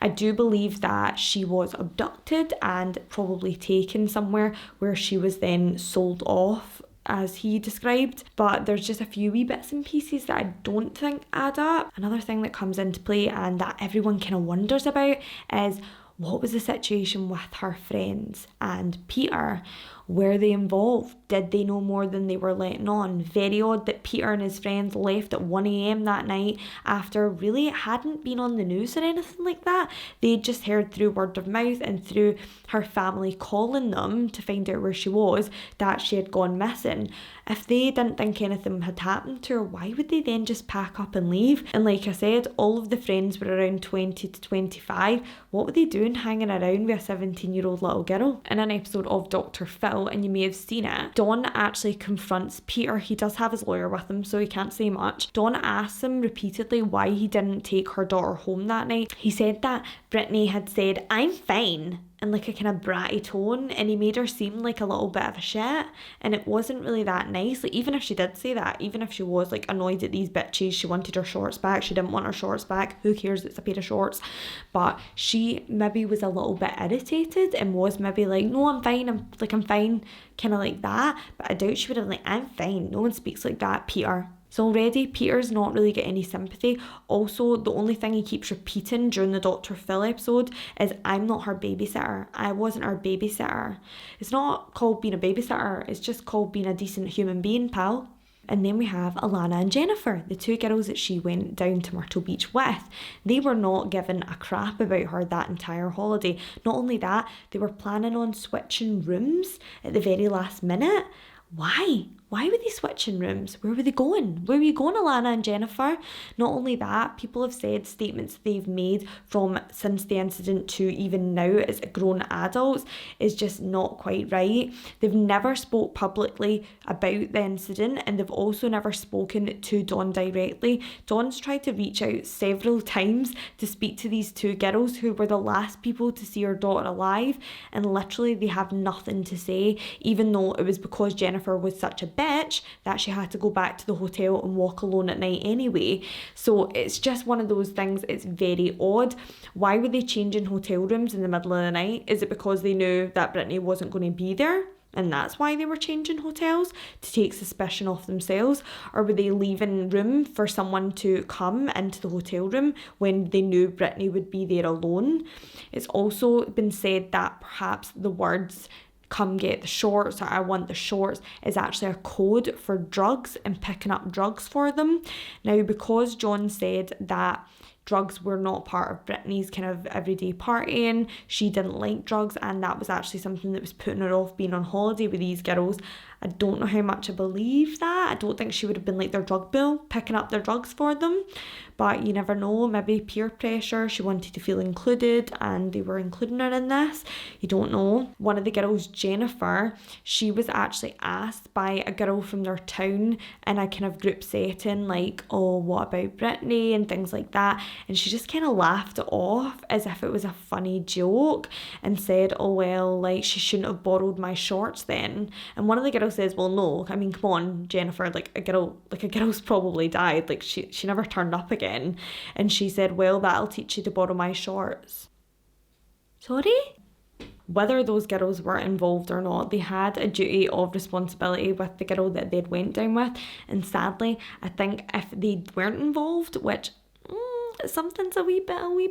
I do believe that she was abducted and probably taken somewhere where she was then sold off, as he described, but there's just a few wee bits and pieces that I don't think add up. Another thing that comes into play and that everyone kind of wonders about is, what was the situation with her friends and Peter? Were they involved? Did they know more than they were letting on? Very odd that Peter and his friends left at 1 a.m. that night after really it hadn't been on the news or anything like that. They'd just heard through word of mouth and through her family calling them to find out where she was that she had gone missing. If they didn't think anything had happened to her, why would they then just pack up and leave? And like I said, all of the friends were around 20 to 25. What were they doing hanging around with a 17-year-old little girl? In an episode of Dr. Phil, and you may have seen it, Dawn actually confronts Peter. He does have his lawyer with him, so he can't say much. Dawn asks him repeatedly why he didn't take her daughter home that night. He said that Brittanee had said, "I'm fine," in like a kind of bratty tone, and he made her seem like a little bit of a shit, and it wasn't really that nice. Like, even if she did say that, even if she was like annoyed at these bitches, she wanted her shorts back, she didn't want her shorts back, who cares, it's a pair of shorts. But she maybe was a little bit irritated and was maybe like, no, I'm fine, I'm fine, kind of like that. But I doubt she would have like, I'm fine, no one speaks like that, Peter. So already Peter's not really getting any sympathy. Also, the only thing he keeps repeating during the Dr. Phil episode is, I'm not her babysitter. I wasn't her babysitter. It's not called being a babysitter. It's just called being a decent human being, pal. And then we have Alana and Jennifer, the two girls that she went down to Myrtle Beach with. They were not given a crap about her that entire holiday. Not only that, they were planning on switching rooms at the very last minute. Why? Why were they switching rooms? Where were they going? Where were you going, Alana and Jennifer? Not only that, people have said statements they've made from since the incident to even now as grown adults is just not quite right. They've never spoke publicly about the incident, and they've also never spoken to Dawn directly. Dawn's tried to reach out several times to speak to these two girls who were the last people to see her daughter alive, and literally they have nothing to say, even though it was because Jennifer was such a bitch that she had to go back to the hotel and walk alone at night anyway. So it's just one of those things. It's very odd. Why were they changing hotel rooms in the middle of the night? Is it because they knew that Brittanee wasn't going to be there, and that's why they were changing hotels, to take suspicion off themselves? Or were they leaving room for someone to come into the hotel room when they knew Brittanee would be there alone? It's also been said that perhaps the words "come get the shorts" or "I want the shorts" is actually a code for drugs and picking up drugs for them. Now, because John said that drugs were not part of Brittanee's kind of everyday partying, she didn't like drugs, and that was actually something that was putting her off being on holiday with these girls. I don't know how much I believe that. I don't think she would have been like their drug bill, picking up their drugs for them. But you never know, maybe peer pressure, she wanted to feel included and they were including her in this. You don't know. One of the girls, Jennifer, she was actually asked by a girl from their town in a kind of group setting, like, oh, what about Brittanee and things like that. And she just kind of laughed it off as if it was a funny joke and said, oh, well, like, she shouldn't have borrowed my shorts then. And one of the girls says, well, no, I mean, come on, Jennifer, a girl's probably died, like she never turned up again. And she said, well, that'll teach you to borrow my shorts. Sorry? Whether those girls were involved or not, they had a duty of responsibility with the girl that they'd went down with, and sadly, I think if they weren't involved, which something's a wee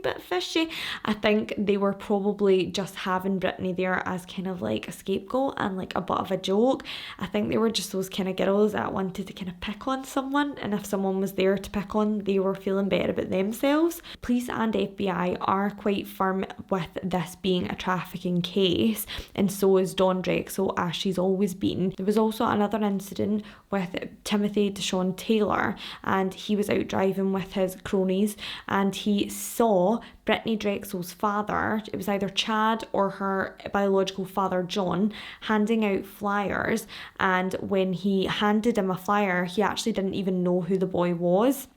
bit fishy, I think they were probably just having Brittanee there as kind of like a scapegoat and like a bit of a joke. I think they were just those kind of girls that wanted to kind of pick on someone, and if someone was there to pick on, they were feeling better about themselves. Police and FBI are quite firm with this being a trafficking case, and so is Dawn Drexel, as she's always been. There was also another incident with Timothy Deshawn Taylor, and he was out driving with his cronies, and he saw Brittanee Drexel's father, it was either Chad or her biological father John, handing out flyers, and when he handed him a flyer, he actually didn't even know who the boy was.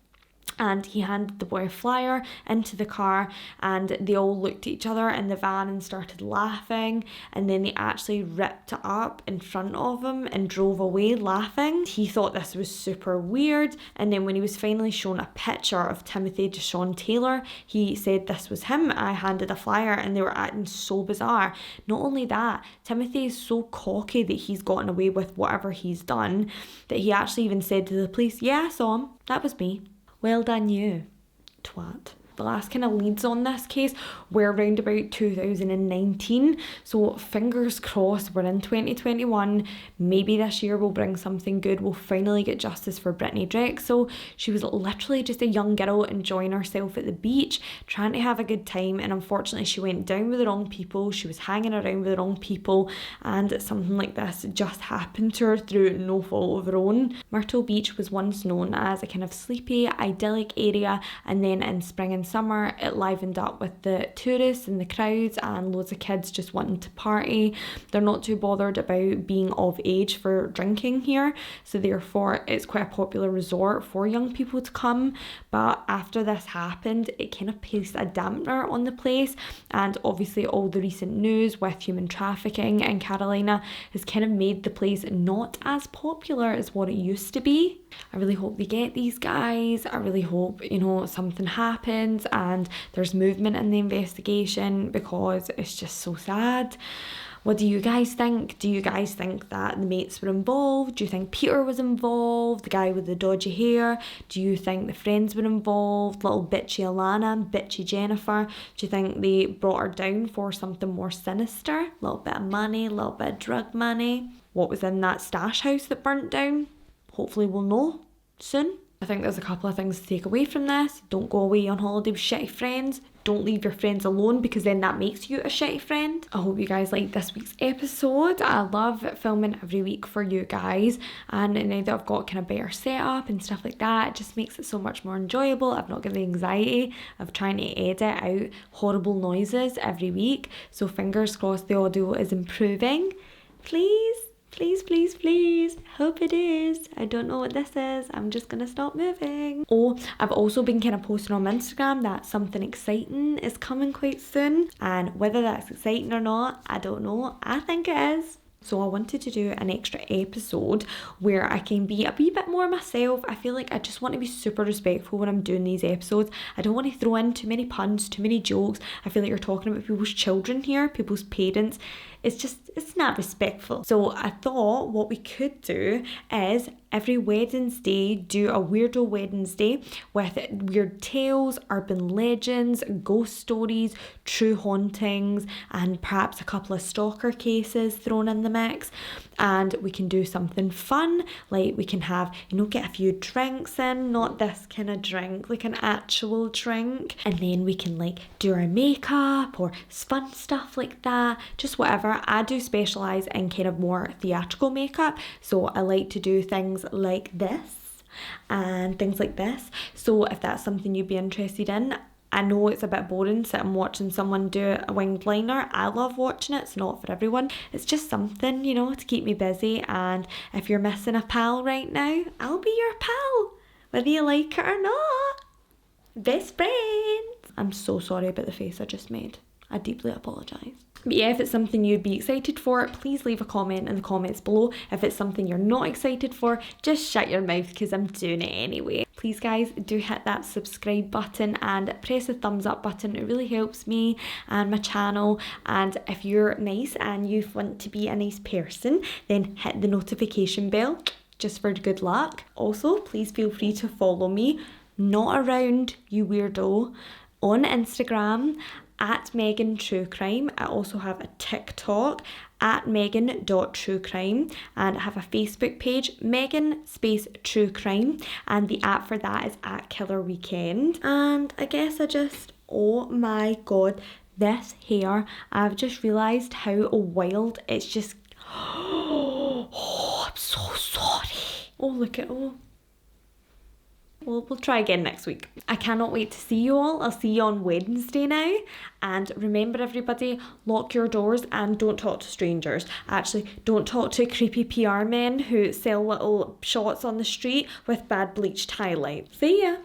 And he handed the boy a flyer into the car, and they all looked at each other in the van and started laughing, and then they actually ripped it up in front of him and drove away laughing. He thought this was super weird, and then when he was finally shown a picture of Timothy Deshawn Taylor, he said this was him. I handed a flyer, and they were acting so bizarre. Not only that, Timothy is so cocky that he's gotten away with whatever he's done that he actually even said to the police, yeah, I saw him, that was me. Well done you, twat. The last kind of leads on this case were around about 2019, so fingers crossed we're in 2021. Maybe this year will bring something good. We'll finally get justice for Brittanee Drexel. She was literally just a young girl enjoying herself at the beach, trying to have a good time, and unfortunately she went down with the wrong people. She was hanging around with the wrong people, and something like this just happened to her through no fault of her own. Myrtle Beach was once known as a kind of sleepy, idyllic area, and then in spring and summer it livened up with the tourists and the crowds and loads of kids just wanting to party. They're not too bothered about being of age for drinking here, so therefore it's quite a popular resort for young people to come. But after this happened, it kind of placed a dampener on the place, and obviously all the recent news with human trafficking in Carolina has kind of made the place not as popular as what it used to be. I really hope they get these guys. I really hope, something happens and there's movement in the investigation, because it's just so sad. What do you guys think? Do you guys think that the mates were involved? Do you think Peter was involved, the guy with the dodgy hair? Do you think the friends were involved, little bitchy Alana, bitchy Jennifer? Do you think they brought her down for something more sinister? A little bit of money, a little bit of drug money? What was in that stash house that burnt down? Hopefully we'll know soon. I think there's a couple of things to take away from this. Don't go away on holiday with shitty friends. Don't leave your friends alone, because then that makes you a shitty friend. I hope you guys liked this week's episode. I love filming every week for you guys, and now that I've got kind of better setup and stuff like that, it just makes it so much more enjoyable. I've not got the anxiety of trying to edit out horrible noises every week. So fingers crossed the audio is improving. Please. Please, please, please. Hope it is. I don't know what this is. I'm just gonna stop moving. Oh, I've also been kind of posting on my Instagram that something exciting is coming quite soon. And whether that's exciting or not, I don't know. I think it is. So I wanted to do an extra episode where I can be a wee bit more myself. I feel like I just want to be super respectful when I'm doing these episodes. I don't want to throw in too many puns, too many jokes. I feel like you're talking about people's children here, people's parents. It's not respectful. So I thought what we could do is every Wednesday do a Weirdo Wednesday with weird tales, urban legends, ghost stories, true hauntings, and perhaps a couple of stalker cases thrown in the mix. And we can do something fun, like we can have, get a few drinks in, not this kind of drink, like an actual drink. And then we can do our makeup or fun stuff like that, just whatever. I do specialise in kind of more theatrical makeup, so I like to do things like this and things like this. So if that's something you'd be interested in, I know it's a bit boring sitting watching someone do a winged liner. I love watching it. It's not for everyone. It's just something, to keep me busy. And if you're missing a pal right now, I'll be your pal, whether you like it or not. Best friends. I'm so sorry about the face I just made. I deeply apologise. But yeah, if it's something you'd be excited for, please leave a comment in the comments below. If it's something you're not excited for, just shut your mouth, because I'm doing it anyway. Please guys, do hit that subscribe button and press the thumbs up button. It really helps me and my channel. And if you're nice and you want to be a nice person, then hit the notification bell just for good luck. Also, please feel free to follow me, not around, you weirdo, on Instagram at Megan TrueCrime. I also have a TikTok at Megan.TrueCrime, and I have a Facebook page, Megan space TrueCrime, and the app for that is at Killer Weekend. And I guess oh my god, this hair, I've just realised how wild it's just. Oh, I'm so sorry. Oh, look at We'll try again next week. I cannot wait to see you all. I'll see you on Wednesday now. And remember everybody, lock your doors and don't talk to strangers. Actually, don't talk to creepy PR men who sell little shots on the street with bad bleached highlight. See ya!